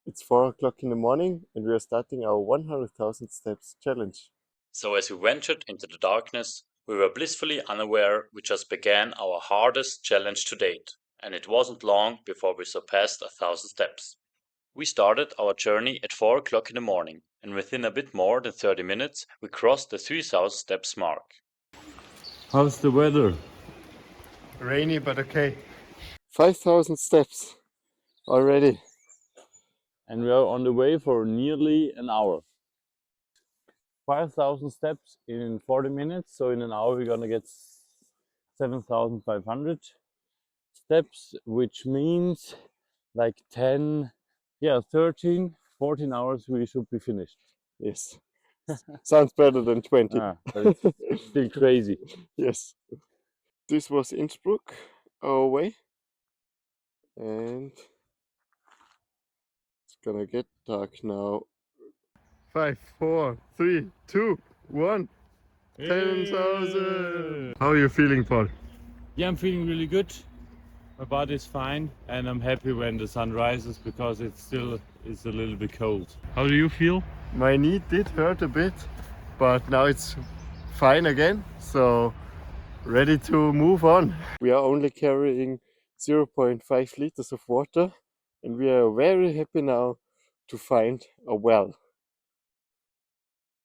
It's 4 o'clock in the morning and we are starting our 100,000 steps challenge. So as we ventured into the darkness, we were blissfully unaware we just began our hardest challenge to date, and it wasn't long before we surpassed 1,000 steps. We started our journey at 4 o'clock in the morning, and within a bit more than 30 minutes we crossed the 3,000 steps mark. How's the weather? Rainy but okay. 5,000 steps already. And we are on the way for nearly an hour. 5,000 steps in 40 minutes, so in an hour we're gonna get 7,500 steps, which means like 10, 13, 14 hours we should be finished. Yes. Sounds better than 20. But it's still crazy. Yes. This was Innsbruck, our way. And it's gonna get dark now. 5, 4, 3, 2, 1. 10,000! How are you feeling, Paul? Yeah, I'm feeling really good. My body's fine, and I'm happy when the sun rises because it still is a little bit cold. How do you feel? My knee did hurt a bit, but now it's fine again, so ready to move on. We are only carrying 0.5 liters of water, and we are very happy now to find a well.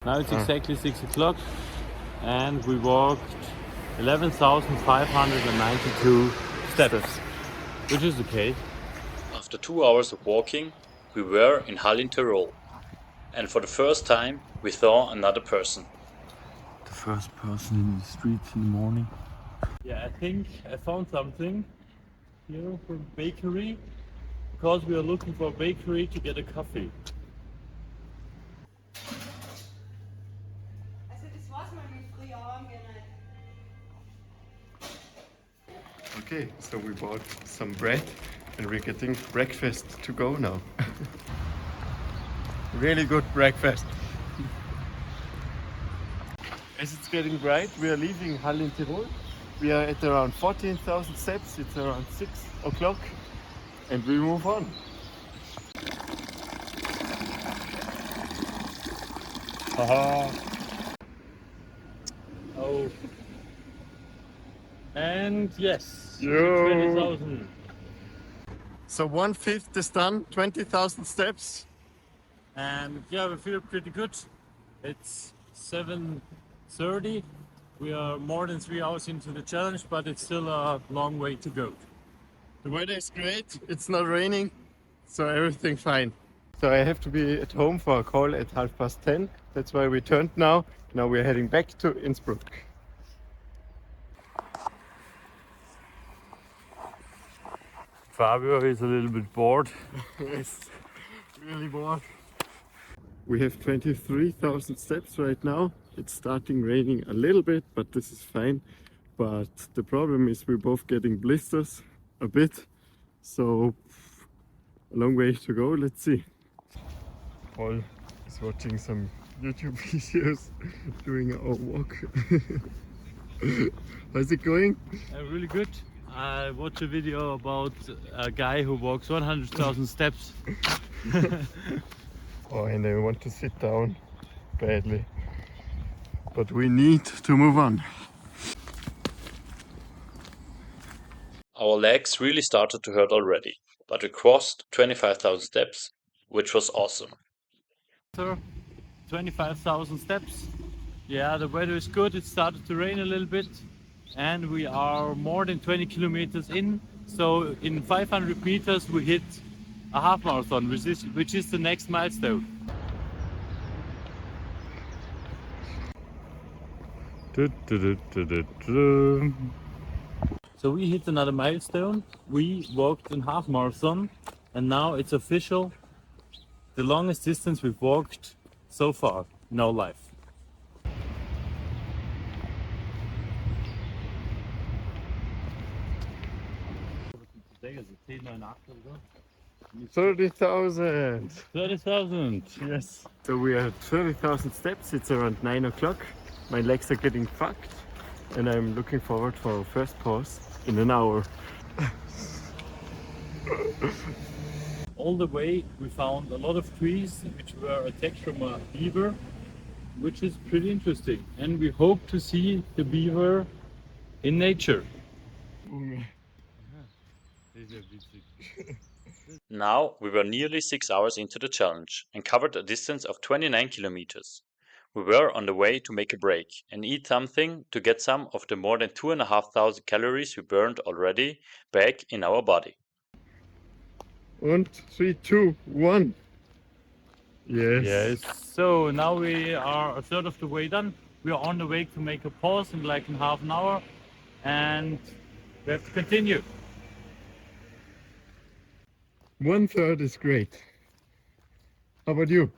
Now it's exactly 6 o'clock, and we walked 11,592 steps, which is okay. After 2 hours of walking, we were in Hallin, Tyrol, and for the first time we saw another person. The first person in the streets in the morning. Yeah, I think I found something here from bakery, because we are looking for a bakery to get a coffee. Okay, so we bought some bread and we're getting breakfast to go now. Really good breakfast. As it's getting bright, we are leaving Hallin, Tirol. We are at around 14,000 steps, it's around 6 o'clock and we move on. Haha. Oh. And yes, 20,000. So 1/5 is done, 20,000 steps. And yeah, we feel pretty good. It's 7:30. We are more than 3 hours into the challenge, but it's still a long way to go. The weather is great, it's not raining, so everything fine. So I have to be at home for a call at 10:30. That's why we turned now. Now we're heading back to Innsbruck. Fabio is a little bit bored. Yes, really bored. We have 23,000 steps right now. It's starting raining a little bit, but this is fine. But the problem is we're both getting blisters a bit. So a long way to go, let's see. Paul is watching some YouTube videos during our walk. How's it going? Really good. I watched a video about a guy who walks 100,000 steps. Oh, and I want to sit down badly. But we need to move on. Our legs really started to hurt already, but we crossed 25,000 steps, which was awesome. 25,000 steps. Yeah, the weather is good. It started to rain a little bit, and we are more than 20 kilometers in. So in 500 meters we hit a half marathon, which is the next milestone. So we hit another milestone. We walked a half marathon, and now it's official. The longest distance we've walked so far in our life. 30,000! 30,000! Yes. So we are at 30,000 steps, it's around 9 o'clock. My legs are getting fucked and I'm looking forward for our first pause in an hour. all the way we found a lot of trees which were attacked from a beaver, which is pretty interesting. And we hope to see the beaver in nature. Now we were nearly 6 hours into the challenge and covered a distance of 29 kilometers. We were on the way to make a break and eat something to get some of the more than 2,500 calories we burned already back in our body. And 3, 2, 1. Yes. Yes, so now we are a third of the way done. We are on the way to make a pause in like in half an hour, and we have to continue. 1/3 is great. How about you?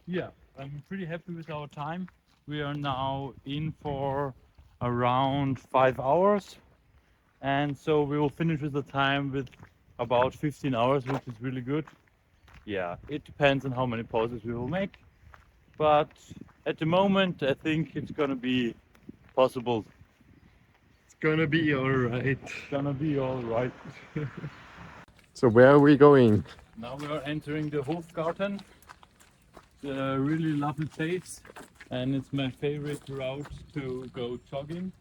Yeah, I'm pretty happy with our time. We are now in for around 5 hours, and so we will finish with the time with about 15 hours, which is really good. Yeah, it depends on how many pauses we will make, but at the moment I think it's gonna be possible. It's gonna be alright. It's gonna be all right. So where are we going? Now we are entering the Hofgarten. It's a really lovely place, and it's my favorite route to go jogging.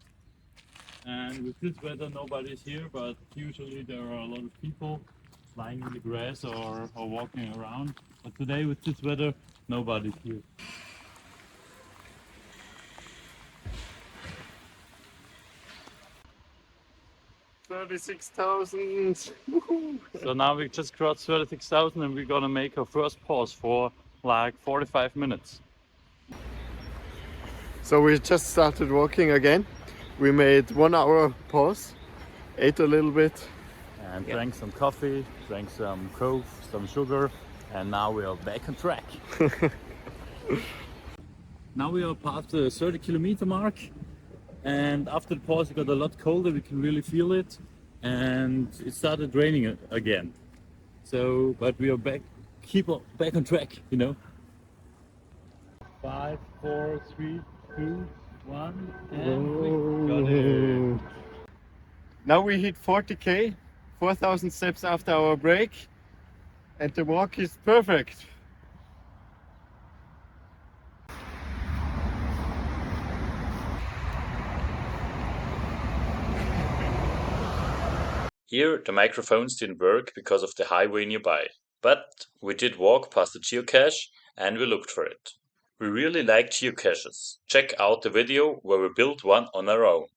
And with this weather nobody's here, but usually there are a lot of people lying in the grass or walking around. But today with this weather nobody's here. 36,000. So now we just crossed 36,000 and we're gonna make our first pause for like 45 minutes. So we just started walking again. We made 1 hour pause, ate a little bit. And drank some coffee, drank some coke, some sugar, and now we are back on track. Now we are past the 30 kilometer mark, and after the pause it got a lot colder, we can really feel it, and it started raining again. So, but we are back, back on track, you know. 5, 4, 3, 2, 1, and we got it. Now we hit 40k, 4,000 steps after our break, and the walk is perfect. Here the microphones didn't work because of the highway nearby, but we did walk past the geocache and we looked for it. We really like geocaches. Check out the video where we built one on our own.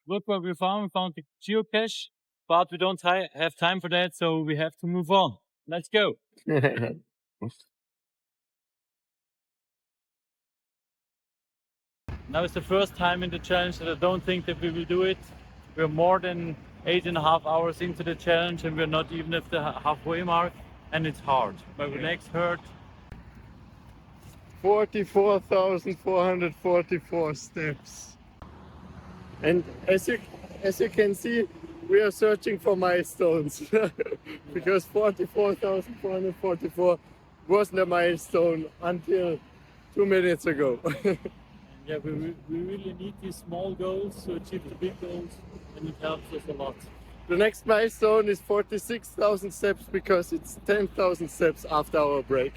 Look what we found the geocache, but we don't have time for that, so we have to move on. Let's go. Now it's the first time in the challenge that I don't think that we will do it. We're more than 8.5 hours into the challenge and we're not even at the halfway mark, and it's hard. My legs hurt. 44,444 steps. And as you can see, we are searching for milestones because 44,444 wasn't a milestone until 2 minutes ago. Yeah, we really need these small goals to achieve the big goals, and it helps us a lot. The next milestone is 46,000 steps because it's 10,000 steps after our break.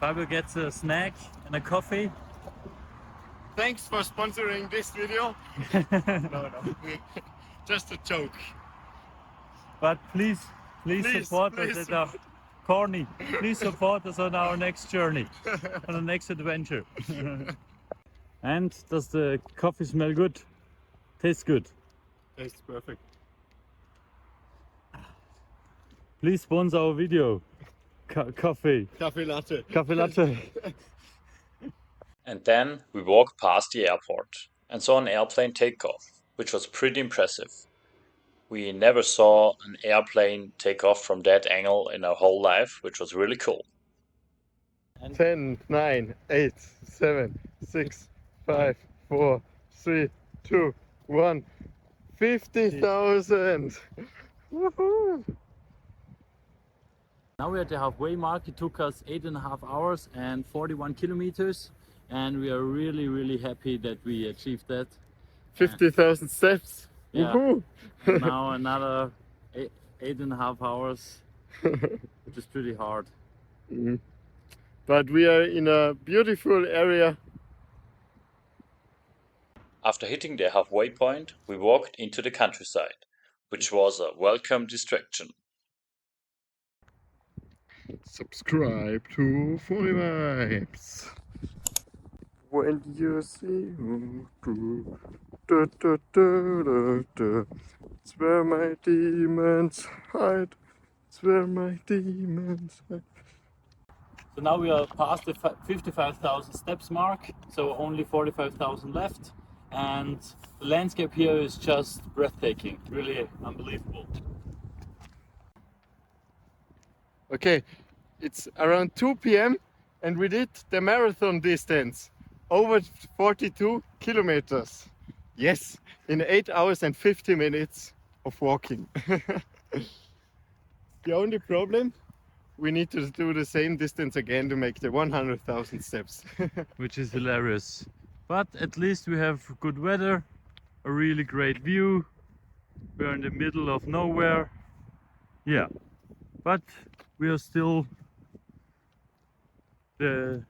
Fabio gets a snack and a coffee. Thanks for sponsoring this video. No. Just a joke. But please support us at our corny. Please support us on our next journey, on the next adventure. And does the coffee smell good? Tastes good. Tastes perfect. Please sponsor our video. Coffee. Cafe latte. Coffee latte. And then we walked past the airport and saw an airplane take off, which was pretty impressive. We never saw an airplane take off from that angle in our whole life, which was really cool. 10, 9, 8, 7, 6, 5, 4, 3, 2, 1. 50,000! Woohoo! Now we're at the halfway mark. It took us 8.5 hours and 41 kilometers, and we are really happy that we achieved that. 50,000 steps! Yeah. Woohoo! Now another 8.5 hours which is pretty hard. Mhm. But we are in a beautiful area. After hitting the halfway point, we walked into the countryside, which was a welcome distraction. Subscribe to Funny Vibes. When you see it's where my demons hide. It's where my demons hide. So now we are past the 55,000 steps mark, so only 45,000 left, and the landscape here is just breathtaking, really unbelievable. Okay, it's around 2 p.m. and we did the marathon distance, over 42 kilometers. Yes, in 8 hours and 50 minutes of walking. The only problem, we need to do the same distance again to make the 100,000 steps. Which is hilarious. But at least we have good weather, a really great view. We're in the middle of nowhere. Yeah, but we are still, the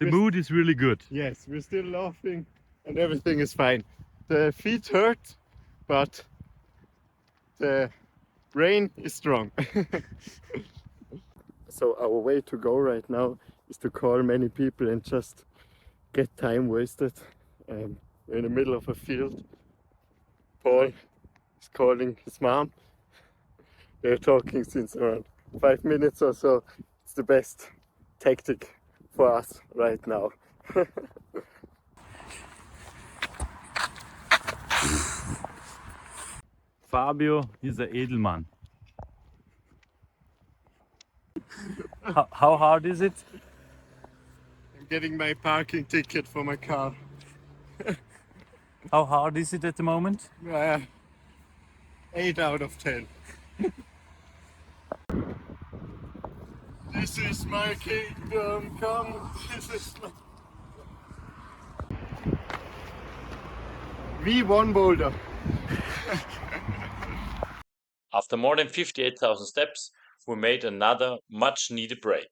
mood is really good. Yes, we're still laughing and everything is fine. The feet hurt, but the rain is strong. So our way to go right now is to call many people and just get time wasted. We're in the middle of a field. Paul is calling his mom. They're talking since around 5 minutes or so. It's the best tactic for us right now. Fabio is a Edelmann. How hard is it? I'm getting my parking ticket for my car. How hard is it at the moment? 8 out of 10. This is my kingdom come. This is my... We won Boulder. After more than 58,000 steps, we made another much needed break.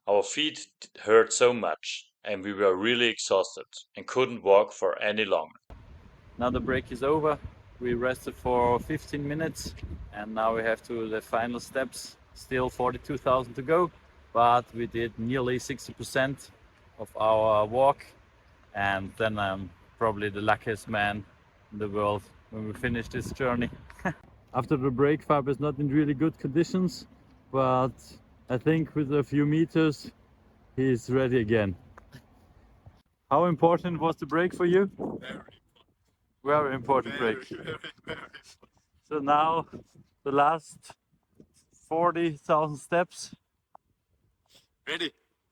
Our feet hurt so much and we were really exhausted and couldn't walk for any longer. Now the break is over. We rested for 15 minutes and now we have to the final steps. Still 42,000 to go, but we did nearly 60% of our walk, and then I'm probably the luckiest man in the world when we finish this journey. After the break, Fab is not in really good conditions, but I think with a few meters he's ready again. How important was the break for you? Very important break. Very. So now the last 40,000 steps.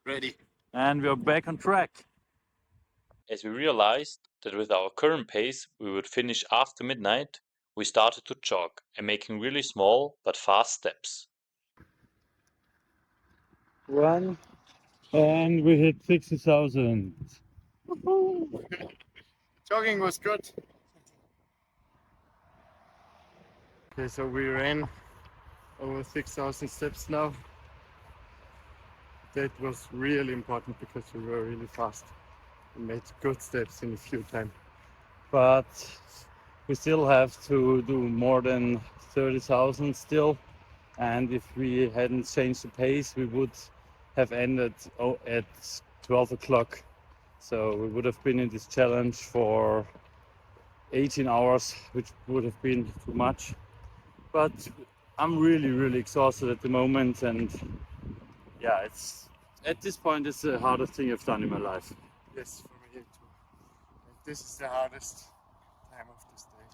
Ready. And we are back on track. As we realized that with our current pace we would finish after midnight, we started to jog and making really small but fast steps. One, and we hit 60,000. Jogging was good. Okay, so we ran over 6,000 steps now. That was really important because we were really fast. We made good steps in a few times. But we still have to do more than 30,000 still. And if we hadn't changed the pace, we would have ended at 12 o'clock. So we would have been in this challenge for 18 hours, which would have been too much. But I'm really exhausted at the moment, and yeah, it's at this point it's the hardest thing I've done in my life. Yes, for me too. And this is the hardest time of this day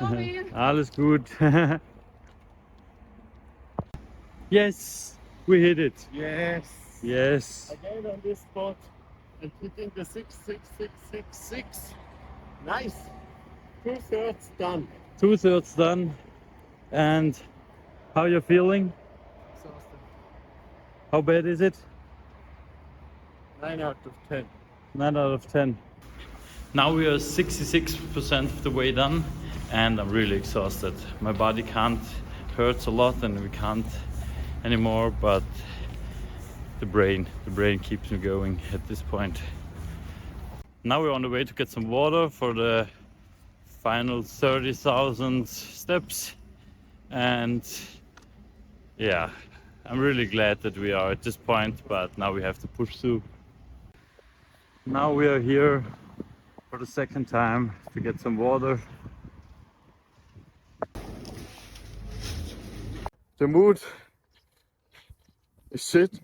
right now. Alles gut. Yes, we hit it. Yes. Again on this spot and hitting the 66666. Nice. 2/3 done. 2/3 done. And how you feeling? Exhausted. How bad is it? 9 out of 10. 9 out of 10. Now we are 66% of the way done, and I'm really exhausted. My body hurts a lot and we can't anymore, but the brain keeps me going at this point. Now we're on the way to get some water for the final 30,000 steps, and yeah, I'm really glad that we are at this point, but now we have to push through. Now we are here for the second time to get some water. The mood is shit.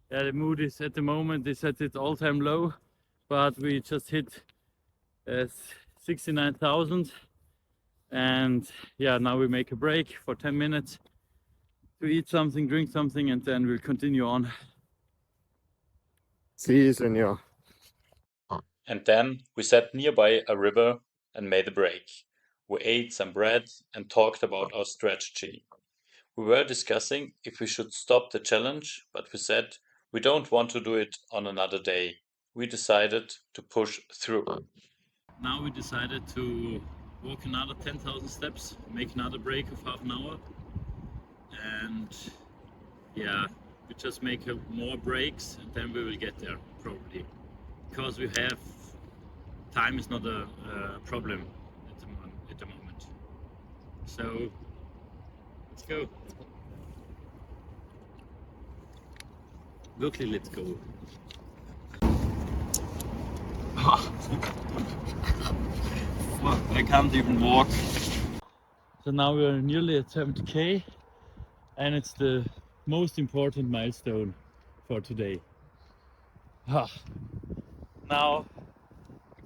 Yeah, the mood is at the moment is at its all-time low, but we just hit 69,000, and yeah, now we make a break for 10 minutes to eat something, drink something, and then we'll continue on. See you, senor. And then we sat nearby a river and made a break. We ate some bread and talked about our strategy. We were discussing if we should stop the challenge, but we said we don't want to do it on another day. We decided to push through. Now we decided to walk another 10,000 steps, make another break of half an hour, and yeah, we just make more breaks and then we will get there probably, because we have time is not a problem at the moment. So let's go. Okay, let's go. I can't even walk. So now we are nearly at 70k, and it's the most important milestone for today. Now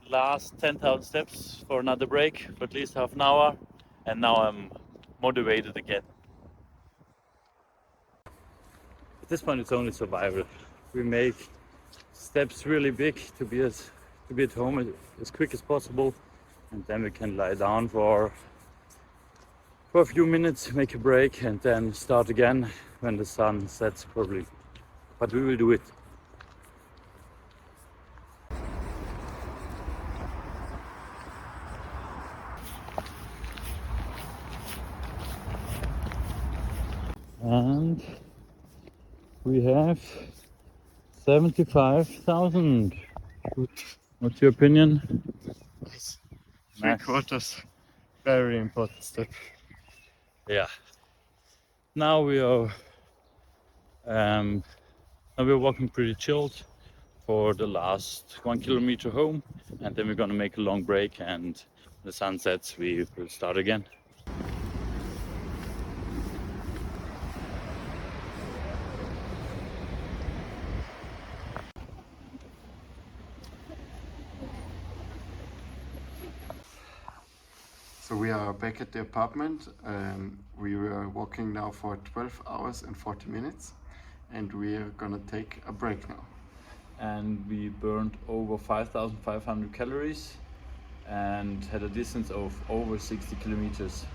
last 10,000 steps for another break for at least half an hour, and now I'm motivated again. At this point it's only survival. We make steps really big to be at home as quick as possible, and then we can lie down for a few minutes, make a break, and then start again when the sun sets probably. But we will do it. And we have 75,000. What's your opinion? Three quarters. Very important step. Yeah. Now we're walking pretty chilled for the last 1 kilometer home, and then we're gonna make a long break, and when the sun sets we will start again. So we are back at the apartment. We were walking now for 12 hours and 40 minutes, and we are gonna take a break now. And we burned over 5,500 calories and had a distance of over 60 kilometers,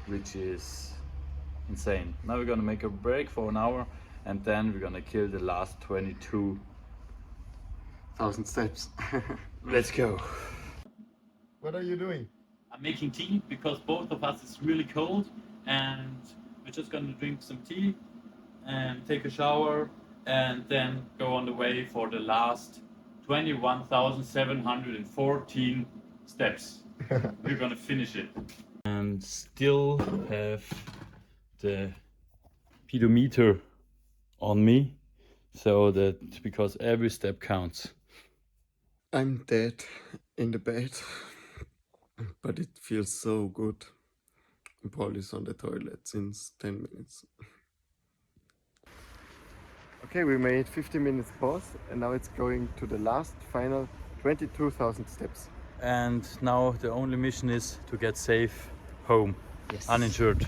which is insane. Now we're gonna make a break for an hour, and then we're gonna kill the last 22,000 steps. Let's go. What are you doing? I'm making tea because both of us is really cold, and we're just gonna drink some tea and take a shower and then go on the way for the last 21,714 steps. We're gonna finish it. And still have the pedometer on me, so that because every step counts. I'm dead in the bed, but it feels so good. Paul is on the toilet since 10 minutes. Okay, we made 50 minutes pause, and now it's going to the last final 22,000 steps. And now the only mission is to get safe home, Yes. uninjured.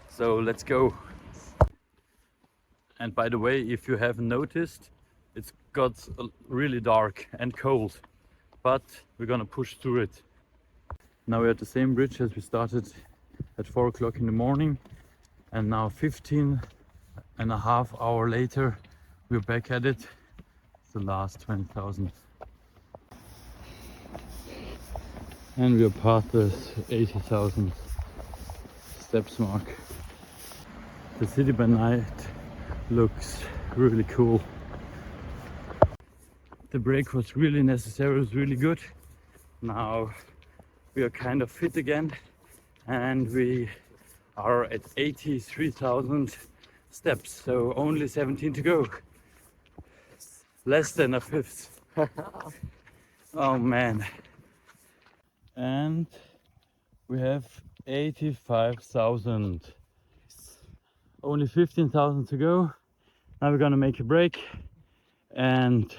So let's go. And by the way, if you haven't noticed, it's got really dark and cold, but we're gonna push through it. Now we're at the same bridge as we started at 4 o'clock in the morning, and now 15 and a half hour later we're back at it. It's the last 20,000. And we are past this 80,000 steps mark. The city by night looks really cool. The break was really necessary, it was really good. Now we are kind of fit again and we are at 83,000 steps, so only 17 to go. Less than a fifth. Oh man. And we have 85,000. Only 15,000 to go. Now we're gonna make a break and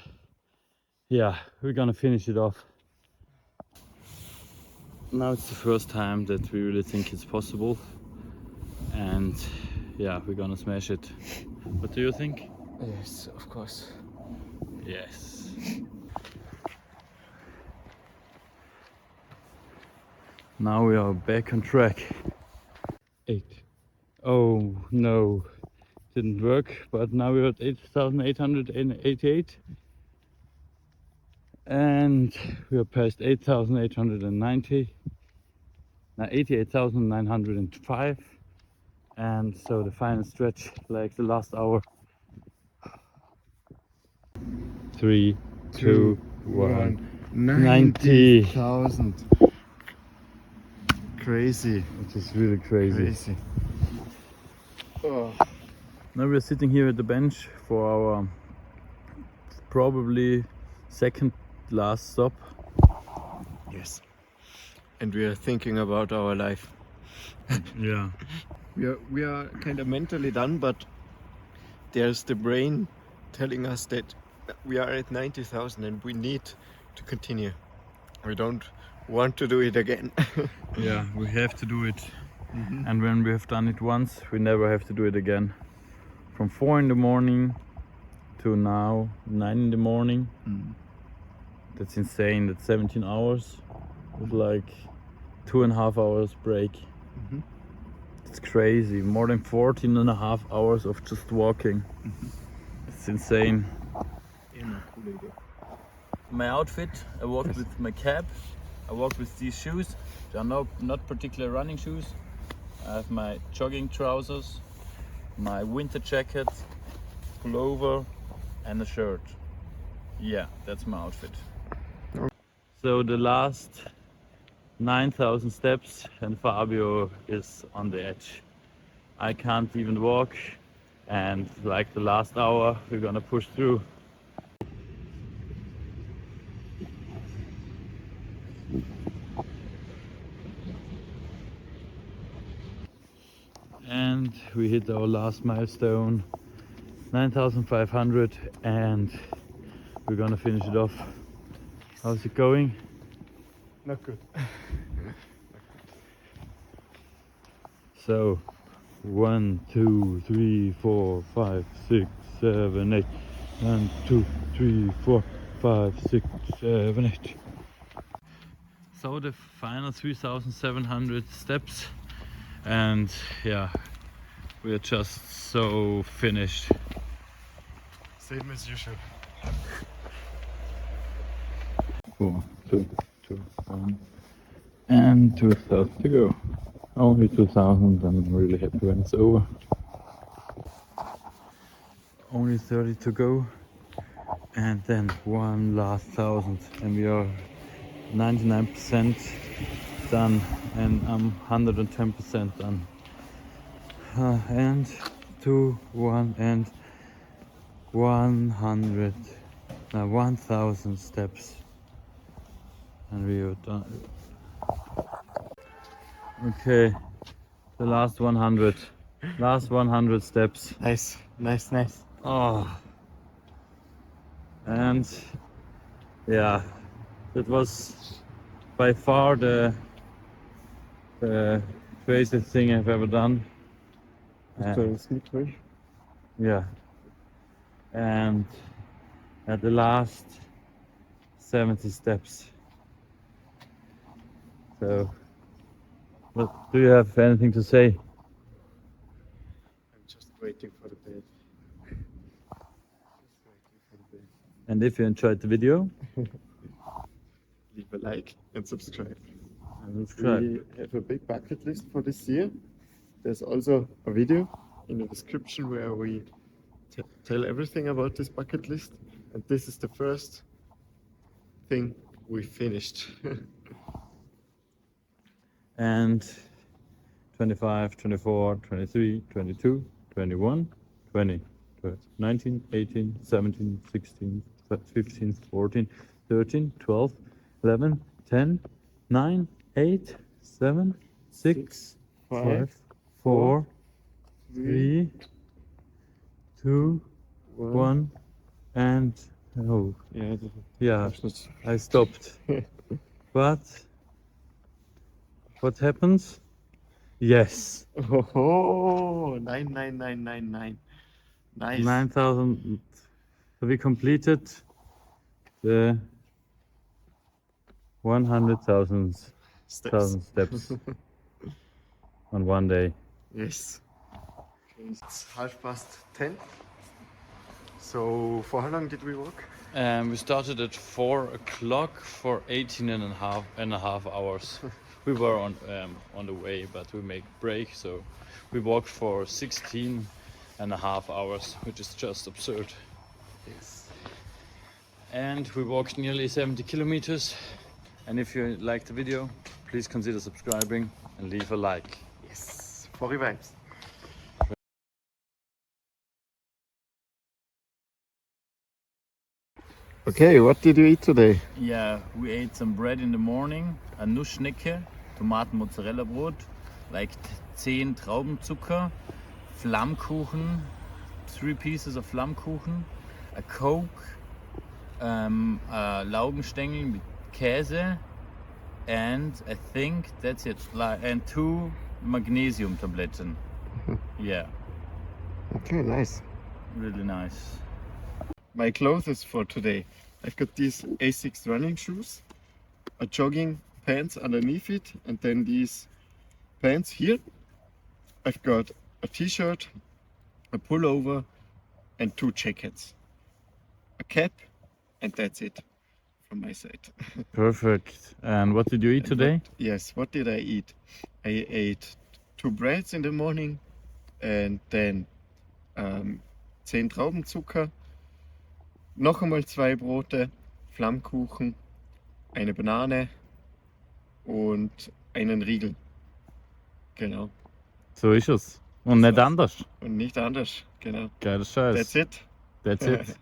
yeah, we're gonna finish it off. Now it's the first time that we really think it's possible and yeah, we're gonna smash it. What do you think? Yes, of course. Yes. Now we are back on track. 8. Oh no, didn't work, but now we're at 8,888 and we are past 8,890. Now 88,905, and so the final stretch, like the last hour. 3, 2, 1. 90,000. Crazy. It is really crazy. Crazy. Oh. Now we're sitting here at the bench for our probably second last stop. Yes. And we are thinking about our life. Yeah. We are kind of mentally done, but there's the brain telling us that we are at 90,000 and we need to continue. We don't want to do it again. Yeah, we have to do it. And when we have done it once, we never have to do it again. From 4 in the morning to now 9 in the morning. That's insane. That's 17 hours with like 2.5 hours break. It's crazy. More than 14.5 hours of just walking. It's insane. My outfit, I walked with my cap, I walked with these shoes. They are not particular running shoes. I have my jogging trousers, my winter jacket, pullover and a shirt. Yeah, that's my outfit. So the last 9,000 steps and Fabio is on the edge. I can't even walk, and like the last hour we're gonna push through. And we hit our last milestone, 9,500, and we're gonna finish it off. How's it going? Not good. So 1, 2, 3, 4, 5, 6, 7, 8. 1, 2, 3, 4, 5, 6, 7, 8. So the final 3,700 steps, and yeah, we are just so finished. Same as usual. 4, 2, 2, 1, and 2,000 to go. Only 2,000. I'm really happy when it's over. Only 30 to go, and then one last 1,000, and we are 99% done, and I'm 110% done. And 2, 1, and 100, 1,000 steps, and we are done. Okay, the last 100 steps. Nice, nice, nice. Oh, and yeah, that was by far the craziest thing I've ever done. Yeah, and at the last 70 steps. So, but do you have anything to say? I'm just waiting for the bed. And if you enjoyed the video, Leave a like and subscribe. subscribe. We have a big bucket list for this year. There's also a video in the description where we tell everything about this bucket list. And this is the first thing we finished. And 25, 24, 23, 22, 21, 20, 19, 18, 17, 16, 15, 14, 13, 12, 11, 10, 9, 8, 7, 6, 5, 4, 3, 2, 1, and oh, Yeah, yeah, I stopped. But what happens? Yes, Oh, 99999. Nice. 9,000. So we completed the 100,000 steps on one day. Yes. It's 10:30. So for how long did we walk? We started at 4 o'clock for 18 and a half hours. We were on the way, but we make break, so we walked for 16 and a half hours, which is just absurd. Yes. And we walked nearly 70 kilometers. And if you liked the video, please consider subscribing and leave a like. Yes. For vibes. Okay, what did you eat today? Yeah, we ate some bread in the morning, a Nussschnecke, Tomaten-Mozzarella-Brot, like 10 Traubenzucker, Flammkuchen, 3 pieces of Flammkuchen, a Coke, a Laugenstängel mit Käse, and I think that's it, and 2 magnesium tabletten. Yeah, Okay, nice. really nice. My clothes for today. I've got these Asics running shoes, a jogging pants underneath it, and then these pants here. I've got a t-shirt, a pullover, and 2 jackets, a cap, and that's it from my side. Perfect. And what did you eat today? Yes, what did I eat? I ate 2 breads in the morning, and then 10 Traubenzucker, noch einmal 2 Brote, Flammkuchen, eine Banane und einen Riegel. Genau. So ist es. Und nicht war's. anders. Und nicht anders. Genau. Geiler Scheiß. That's it. That's it.